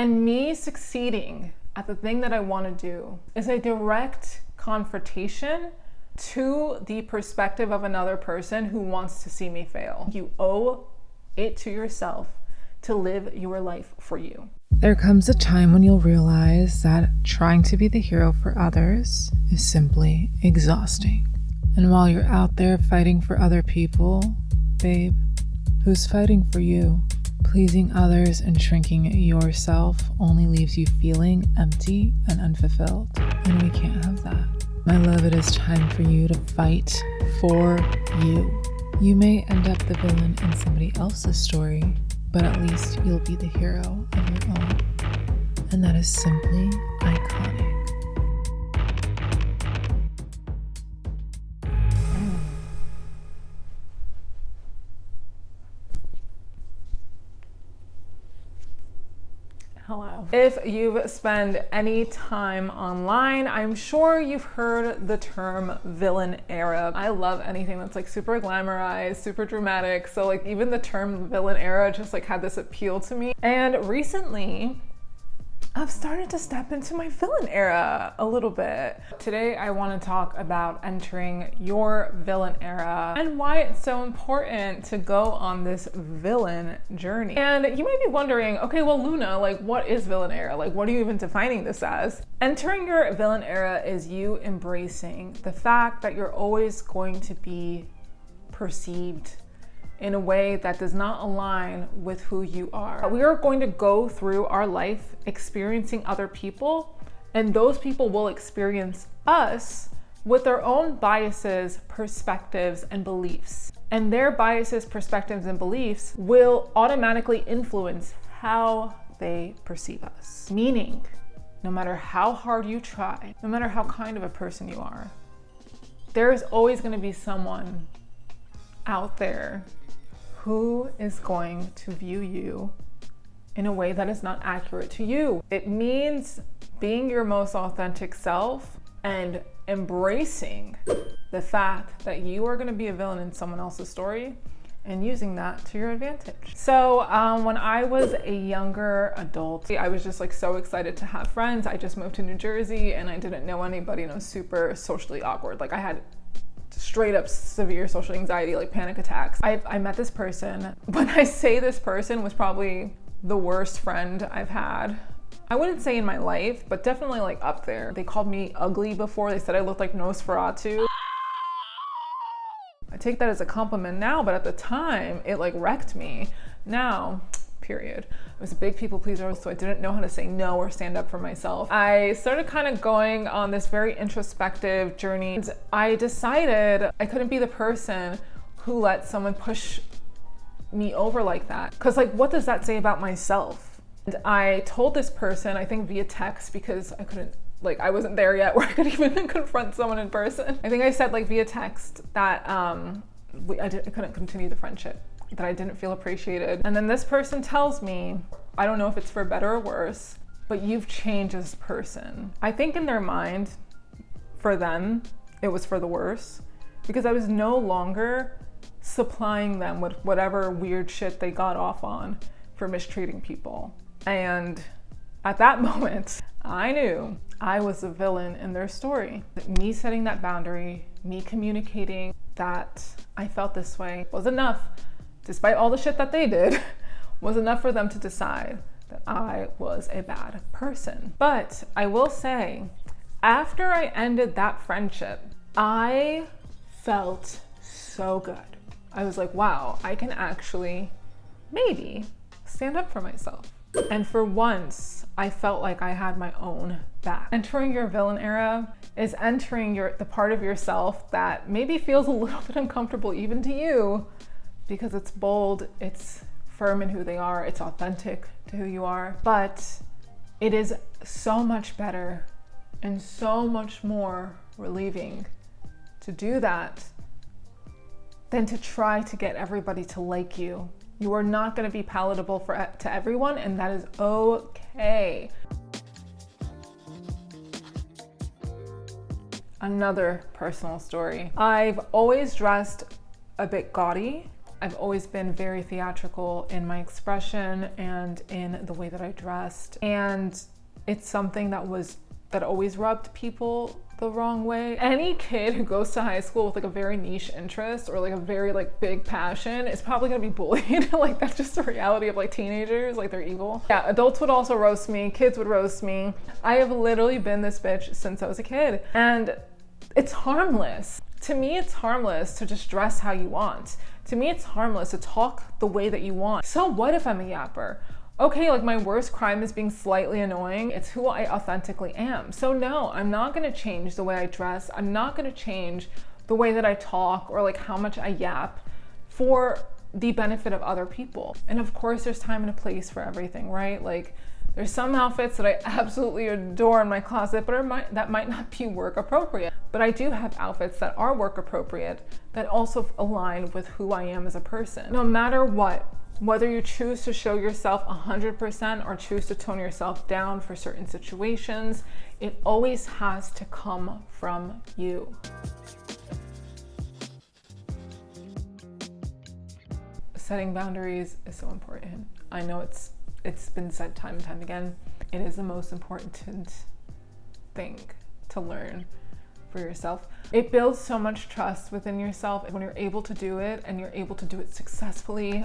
And me succeeding at the thing that I want to do is a direct confrontation to the perspective of another person who wants to see me fail. You owe it to yourself to live your life for you. There comes a time when you'll realize that trying to be the hero for others is simply exhausting. And while you're out there fighting for other people, babe, who's fighting for you? Pleasing others and shrinking yourself only leaves you feeling empty and unfulfilled. And we can't have that. My love, it is time for you to fight for you. You may end up the villain in somebody else's story, but at least you'll be the hero of your own. And that is simply iconic. Hello. If you've spent any time online, I'm sure you've heard the term villain era. I love anything that's like super glamorized, super dramatic. So like even the term villain era just like had this appeal to me. And recently, I've started to step into my villain era a little bit. Today, I want to talk about entering your villain era and why it's so important to go on this villain journey. And you might be wondering, okay, well, Luna, like what is villain era? Like what are you even defining this as? Entering your villain era is you embracing the fact that you're always going to be perceived in a way that does not align with who you are. We are going to go through our life experiencing other people, and those people will experience us with their own biases, perspectives, and beliefs. And their biases, perspectives, and beliefs will automatically influence how they perceive us. Meaning, no matter how hard you try, no matter how kind of a person you are, there's always going to be someone out there who is going to view you in a way that is not accurate to you. It means being your most authentic self and embracing the fact that you are going to be a villain in someone else's story and using that to your advantage. So when I was a younger adult, I was just like so excited to have friends. I just moved to New Jersey and I didn't know anybody and I was super socially awkward. Like I had straight up severe social anxiety, like panic attacks. I met this person. When I say this person was probably the worst friend I've had, I wouldn't say in my life, but definitely like up there. They called me ugly before. They said I looked like Nosferatu. I take that as a compliment now, but at the time it like wrecked me. Now, period. I was a big people pleaser, so I didn't know how to say no or stand up for myself. I started kind of going on this very introspective journey. And I decided I couldn't be the person who let someone push me over like that. Because like, what does that say about myself? And I told this person, I think via text, because I couldn't, like I wasn't there yet where I could even confront someone in person. I think I said like via text that I couldn't continue the friendship, that I didn't feel appreciated. And then this person tells me, I don't know if it's for better or worse, but you've changed as a person. I think in their mind, for them, it was for the worse, because I was no longer supplying them with whatever weird shit they got off on for mistreating people. And at that moment, I knew I was the villain in their story. Me setting that boundary, me communicating that I felt this way was enough, despite all the shit that they did, was enough for them to decide that I was a bad person. But I will say, after I ended that friendship, I felt so good. I was like, wow, I can actually maybe stand up for myself. And for once, I felt like I had my own back. Entering your villain era is entering the part of yourself that maybe feels a little bit uncomfortable even to you, because it's bold, it's firm in who they are, it's authentic to who you are. But it is so much better and so much more relieving to do that than to try to get everybody to like you. You are not going to be palatable to everyone, and that is okay. Another personal story. I've always dressed a bit gaudy I've always been very theatrical in my expression and in the way that I dressed. And it's something that always rubbed people the wrong way. Any kid who goes to high school with like a very niche interest or like a very like big passion is probably gonna be bullied. Like that's just the reality of like teenagers, like they're evil. Yeah, adults would also roast me, kids would roast me. I have literally been this bitch since I was a kid, and it's harmless. To me, it's harmless to just dress how you want. To me, it's harmless to talk the way that you want. So what if I'm a yapper? Okay, like my worst crime is being slightly annoying. It's who I authentically am. So no, I'm not gonna change the way I dress. I'm not gonna change the way that I talk or like how much I yap for the benefit of other people. And of course, there's time and a place for everything, right? Like there's some outfits that I absolutely adore in my closet, but that might not be work appropriate. But I do have outfits that are work appropriate that also align with who I am as a person. No matter what, whether you choose to show yourself 100% or choose to tone yourself down for certain situations, it always has to come from you. Setting boundaries is so important. I know it's been said time and time again. It is the most important thing to learn for yourself. It builds so much trust within yourself. When you're able to do it and you're able to do it successfully,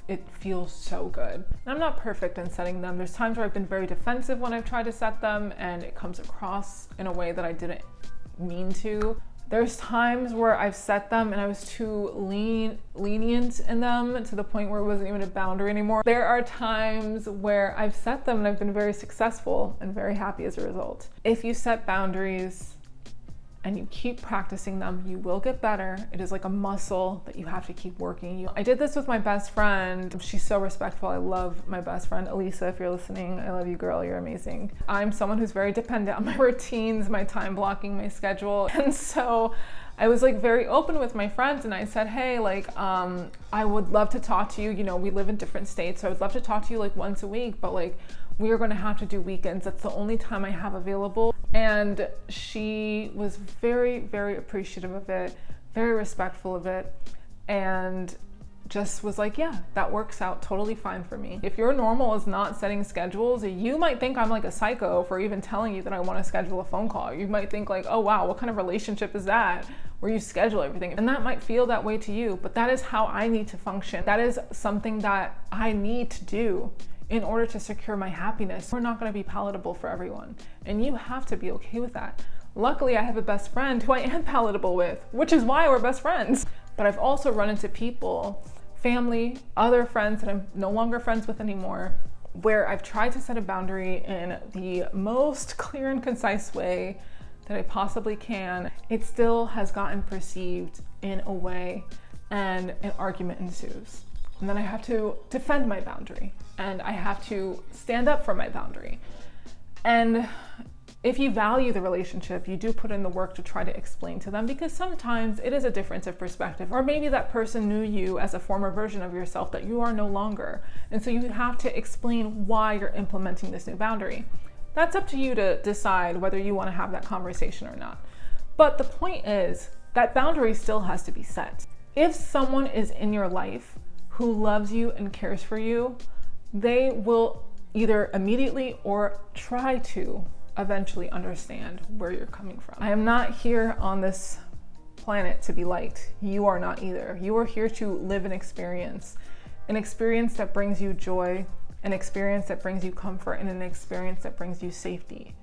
it feels so good. And I'm not perfect in setting them. There's times where I've been very defensive when I've tried to set them and it comes across in a way that I didn't mean to. There's times where I've set them and I was too lenient in them to the point where it wasn't even a boundary anymore. There are times where I've set them and I've been very successful and very happy as a result. If you set boundaries and you keep practicing them, you will get better. It is like a muscle that you have to keep working. I did this with my best friend. She's so respectful. I love my best friend, Elisa, if you're listening. I love you, girl, you're amazing. I'm someone who's very dependent on my routines, my time blocking, my schedule. And so I was like very open with my friends and I said, hey, like, I would love to talk to you. You know, we live in different states, so I would love to talk to you like once a week, but like, we are gonna have to do weekends. That's the only time I have available. And she was very, very appreciative of it, very respectful of it, and just was like, yeah, that works out totally fine for me. If your normal is not setting schedules, you might think I'm like a psycho for even telling you that I want to schedule a phone call. You might think like, oh wow, what kind of relationship is that where you schedule everything? And that might feel that way to you, but that is how I need to function. That is something that I need to do in order to secure my happiness. We're not going to be palatable for everyone, and you have to be okay with that. Luckily, I have a best friend who I am palatable with, which is why we're best friends. But I've also run into people, family, other friends that I'm no longer friends with anymore, where I've tried to set a boundary in the most clear and concise way that I possibly can. It still has gotten perceived in a way, and an argument ensues. And then I have to defend my boundary, and I have to stand up for my boundary. And if you value the relationship, you do put in the work to try to explain to them, because sometimes it is a difference of perspective, or maybe that person knew you as a former version of yourself that you are no longer. And so you have to explain why you're implementing this new boundary. That's up to you to decide whether you want to have that conversation or not. But the point is that boundary still has to be set. If someone is in your life who loves you and cares for you, they will either immediately or try to eventually understand where you're coming from. I am not here on this planet to be liked. You are not either. You are here to live an experience that brings you joy, an experience that brings you comfort, and an experience that brings you safety.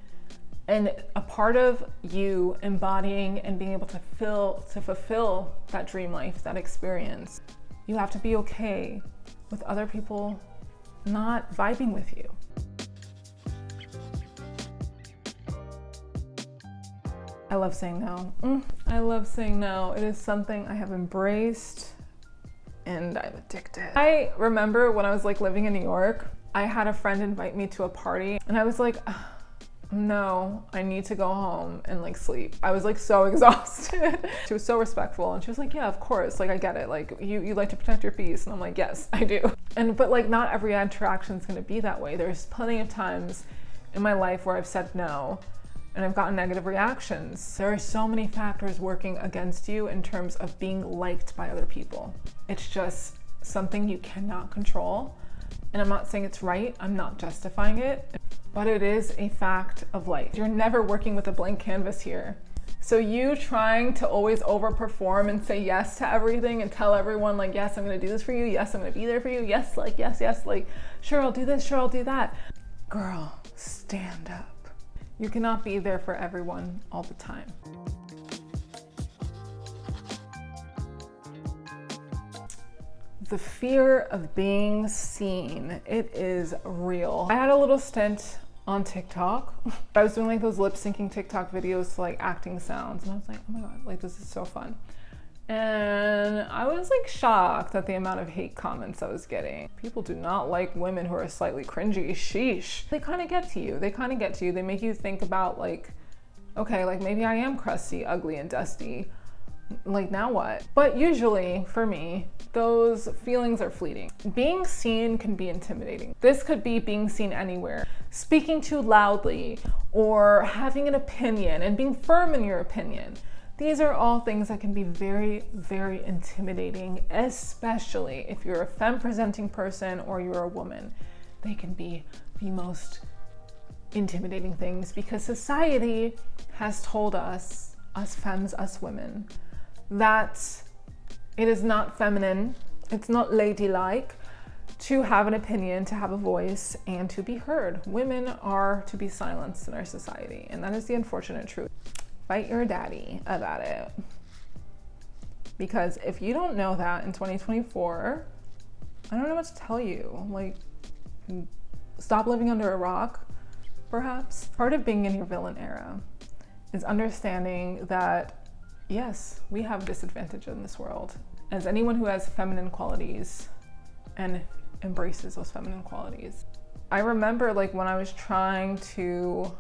And a part of you embodying and being able to fulfill that dream life, that experience, you have to be okay with other people not vibing with you. I love saying no. I love saying no. It is something I have embraced and I'm addicted. I remember when I was like living in New York, I had a friend invite me to a party and I was like, no, I need to go home and like sleep. I was like so exhausted. She was so respectful and she was like, yeah, of course, like I get it. Like you like to protect your peace. And I'm like, yes, I do. But like not every interaction is gonna be that way. There's plenty of times in my life where I've said no and I've gotten negative reactions. There are so many factors working against you in terms of being liked by other people. It's just something you cannot control. And I'm not saying it's right, I'm not justifying it, but it is a fact of life. You're never working with a blank canvas here. So you trying to always overperform and say yes to everything and tell everyone like, yes, I'm gonna do this for you, yes, I'm gonna be there for you, yes, like, yes, like, sure, I'll do this, sure, I'll do that. Girl, stand up. You cannot be there for everyone all the time. The fear of being seen, it is real. I had a little stint on TikTok. I was doing like those lip syncing TikTok videos to like acting sounds, and I was like, oh my God, like this is so fun. And I was like shocked at the amount of hate comments I was getting. People do not like women who are slightly cringy, sheesh. They kind of get to you, They make you think about like, okay, like maybe I am crusty, ugly, and dusty. Like now what? But usually for me, those feelings are fleeting. Being seen can be intimidating. This could be being seen anywhere, speaking too loudly, or having an opinion and being firm in your opinion. These are all things that can be very, very intimidating, especially if you're a femme presenting person or you're a woman. They can be the most intimidating things because society has told us femmes, us women, that it is not feminine, it's not ladylike to have an opinion, to have a voice, and to be heard. Women are to be silenced in our society, and that is the unfortunate truth. Fight your daddy about it. Because if you don't know that in 2024, I don't know what to tell you. Like, stop living under a rock, perhaps. Part of being in your villain era is understanding that yes, we have disadvantage in this world. As anyone who has feminine qualities and embraces those feminine qualities. I remember like when I was trying to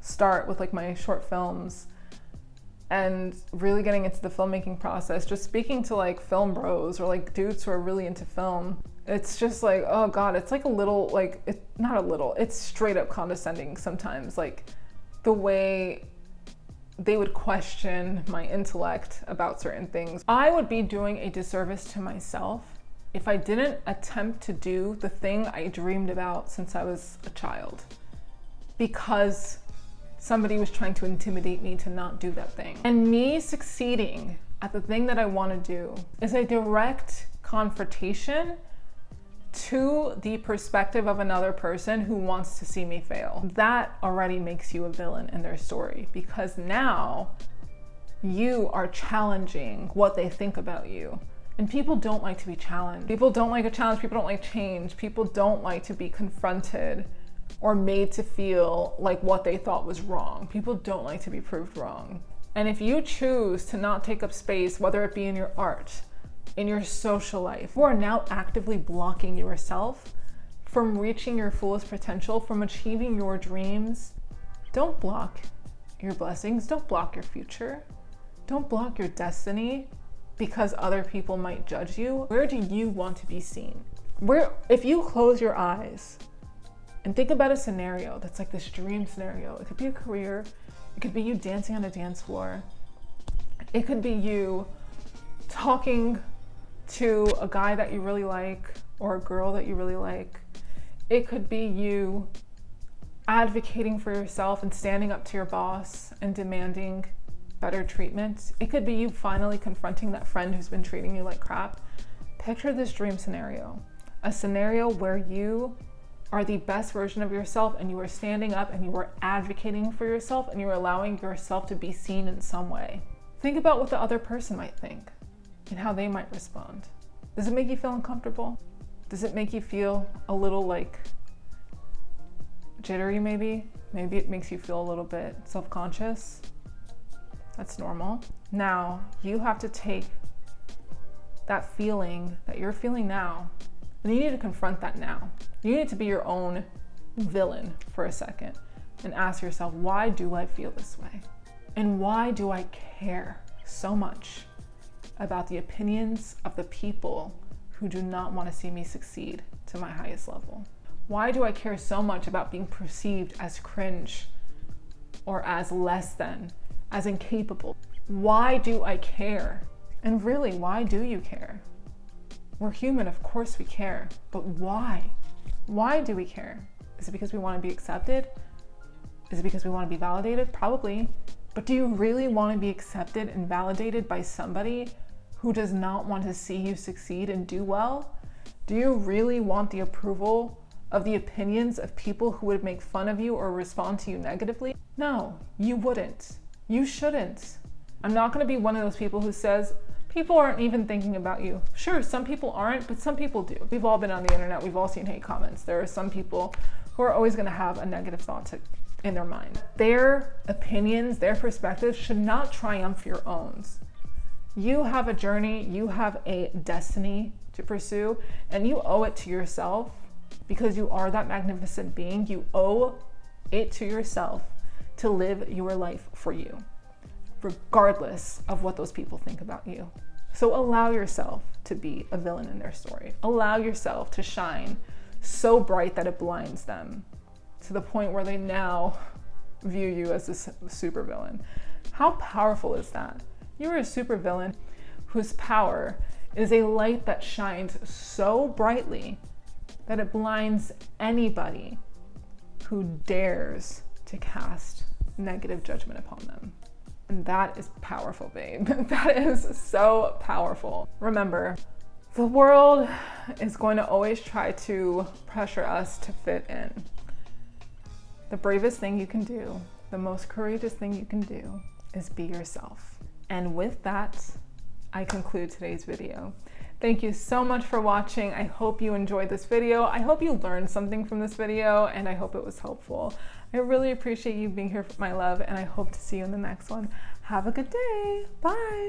start with like my short films and really getting into the filmmaking process, just speaking to like film bros or like dudes who are really into film, it's just like, oh God, it's like a little, like, not a little, it's straight up condescending sometimes. Like the way they would question my intellect about certain things. I would be doing a disservice to myself if I didn't attempt to do the thing I dreamed about since I was a child, because somebody was trying to intimidate me to not do that thing. And me succeeding at the thing that I want to do is a direct confrontation to the perspective of another person who wants to see me fail. That already makes you a villain in their story, because now you are challenging what they think about you. And people don't like to be challenged. People don't like a challenge. People don't like change. People don't like to be confronted or made to feel like what they thought was wrong. People don't like to be proved wrong. And if you choose to not take up space, whether it be in your art, in your social life, you are now actively blocking yourself from reaching your fullest potential, from achieving your dreams. Don't block your blessings. Don't block your future. Don't block your destiny because other people might judge you. Where do you want to be seen? If you close your eyes and think about a scenario that's like this dream scenario, it could be a career, it could be you dancing on a dance floor, it could be you talking to a guy that you really like or a girl that you really like. It could be you advocating for yourself and standing up to your boss and demanding better treatment. It could be you finally confronting that friend who's been treating you like crap. Picture this dream scenario, a scenario where you are the best version of yourself and you are standing up and you are advocating for yourself and you're allowing yourself to be seen in some way. Think about what the other person might think and how they might respond. Does it make you feel uncomfortable? Does it make you feel a little like jittery maybe? Maybe it makes you feel a little bit self-conscious. That's normal. Now you have to take that feeling that you're feeling now and you need to confront that now. You need to be your own villain for a second and ask yourself, why do I feel this way? And why do I care so much about the opinions of the people who do not want to see me succeed to my highest level? Why do I care so much about being perceived as cringe or as less than, as incapable? Why do I care? And really, why do you care? We're human, of course we care, but why? Why do we care? Is it because we want to be accepted? Is it because we want to be validated? Probably. But do you really want to be accepted and validated by somebody who does not want to see you succeed and do well? Do you really want the approval of the opinions of people who would make fun of you or respond to you negatively? No, you wouldn't. You shouldn't. I'm not going to be one of those people who says, people aren't even thinking about you. Sure, some people aren't, but some people do. We've all been on the internet. We've all seen hate comments. There are some people who are always going to have a negative thought in their mind. Their opinions, their perspectives should not triumph your own. You have a journey, you have a destiny to pursue, and you owe it to yourself because you are that magnificent being. You owe it to yourself to live your life for you, regardless of what those people think about you. So allow yourself to be a villain in their story. Allow yourself to shine so bright that it blinds them to the point where they now view you as a supervillain. How powerful is that? You are a supervillain whose power is a light that shines so brightly that it blinds anybody who dares to cast negative judgment upon them. And that is powerful, babe. That is so powerful. Remember, the world is going to always try to pressure us to fit in. The bravest thing you can do, the most courageous thing you can do, is be yourself. And with that, I conclude today's video. Thank you so much for watching. I hope you enjoyed this video. I hope you learned something from this video, and I hope it was helpful. I really appreciate you being here, my love, and I hope to see you in the next one. Have a good day. Bye.